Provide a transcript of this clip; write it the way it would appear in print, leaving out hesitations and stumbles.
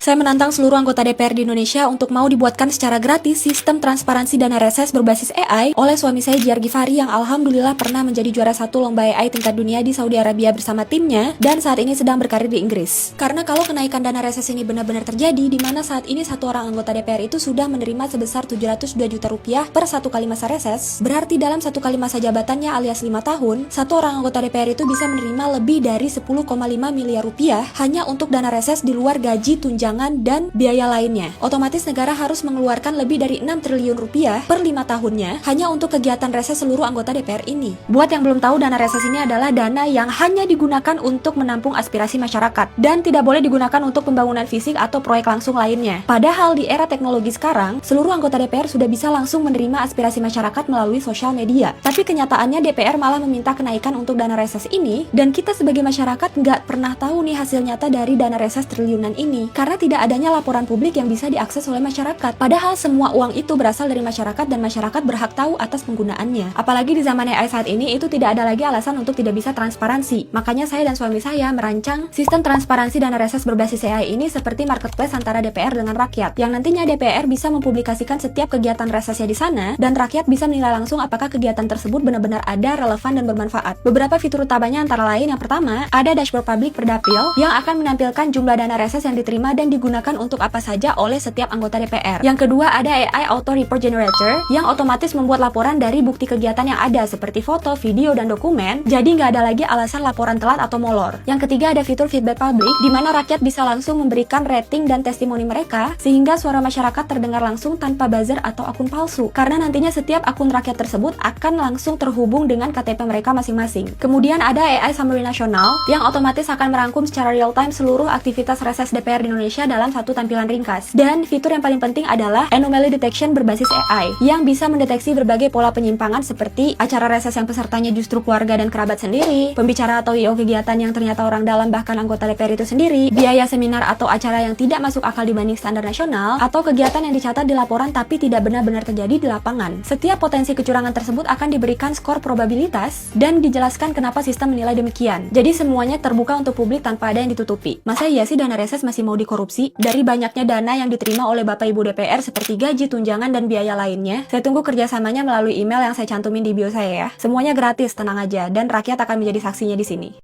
Saya menantang seluruh anggota DPR di Indonesia untuk mau dibuatkan secara gratis sistem transparansi dana reses berbasis AI oleh suami saya Jiar Gifari yang alhamdulillah pernah menjadi juara satu lomba AI tingkat dunia di Saudi Arabia bersama timnya dan saat ini sedang berkarir di Inggris. Karena kalau kenaikan dana reses ini benar-benar terjadi, di mana saat ini satu orang anggota DPR itu sudah menerima sebesar 702 juta rupiah per satu kali masa reses, berarti dalam satu kali masa jabatannya alias 5 tahun, satu orang anggota DPR itu bisa menerima lebih dari 10,5 miliar rupiah hanya untuk dana reses di luar gaji, tunjangan, dan biaya lainnya. Otomatis negara harus mengeluarkan lebih dari 6 triliun rupiah per 5 tahunnya hanya untuk kegiatan reses seluruh anggota DPR ini. Buat yang belum tahu, dana reses ini adalah dana yang hanya digunakan untuk menampung aspirasi masyarakat dan tidak boleh digunakan untuk pembangunan fisik atau proyek langsung lainnya. Padahal di era teknologi sekarang, seluruh anggota DPR sudah bisa langsung menerima aspirasi masyarakat melalui sosial media. Tapi kenyataannya DPR malah meminta kenaikan untuk dana reses ini, dan kita sebagai masyarakat nggak pernah tahu nih hasil nyata dari dana reses triliunan ini karena tidak adanya laporan publik yang bisa diakses oleh masyarakat. Padahal semua uang itu berasal dari masyarakat dan masyarakat berhak tahu atas penggunaannya. Apalagi di zaman AI saat ini, itu tidak ada lagi alasan untuk tidak bisa transparansi. Makanya saya dan suami saya merancang sistem transparansi dana reses berbasis AI ini seperti marketplace antara DPR dengan rakyat, yang nantinya DPR bisa mempublikasikan setiap kegiatan resesnya di sana dan rakyat bisa menilai langsung apakah kegiatan tersebut benar-benar ada, relevan, dan bermanfaat. Beberapa fitur utamanya antara lain, yang pertama, ada dashboard publik per dapil yang akan menampilkan jumlah dana reses yang diterima dan digunakan untuk apa saja oleh setiap anggota DPR. Yang kedua, ada AI Auto Report Generator yang otomatis membuat laporan dari bukti kegiatan yang ada seperti foto, video, dan dokumen, jadi nggak ada lagi alasan laporan telat atau molor. Yang ketiga, ada fitur feedback publik di mana rakyat bisa langsung memberikan rating dan testimoni mereka sehingga suara masyarakat terdengar langsung tanpa buzzer atau akun palsu, karena nantinya setiap akun rakyat tersebut akan langsung terhubung dengan KTP mereka masing-masing. Kemudian ada AI Summary Nasional yang otomatis akan merangkum secara real time seluruh aktivitas reses DPR di Indonesia dalam satu tampilan ringkas. Dan fitur yang paling penting adalah Anomaly Detection berbasis AI yang bisa mendeteksi berbagai pola penyimpangan seperti acara reses yang pesertanya justru keluarga dan kerabat sendiri, pembicara atau IO kegiatan yang ternyata orang dalam bahkan anggota DPR itu sendiri, biaya seminar atau acara yang tidak masuk akal dibanding standar nasional, atau kegiatan yang dicatat di laporan tapi tidak benar-benar terjadi di lapangan. Setiap potensi kecurangan tersebut akan diberikan skor probabilitas dan dijelaskan kenapa sistem menilai demikian. Jadi semuanya terbuka untuk publik tanpa ada yang ditutupi. Masa iya sih dana reses masih mau dikorupsi? Dari banyaknya dana yang diterima oleh Bapak Ibu DPR seperti gaji, tunjangan, dan biaya lainnya, saya tunggu kerjasamanya melalui email yang saya cantumin di bio saya ya. Semuanya gratis, tenang aja, dan rakyat akan menjadi saksinya di sini.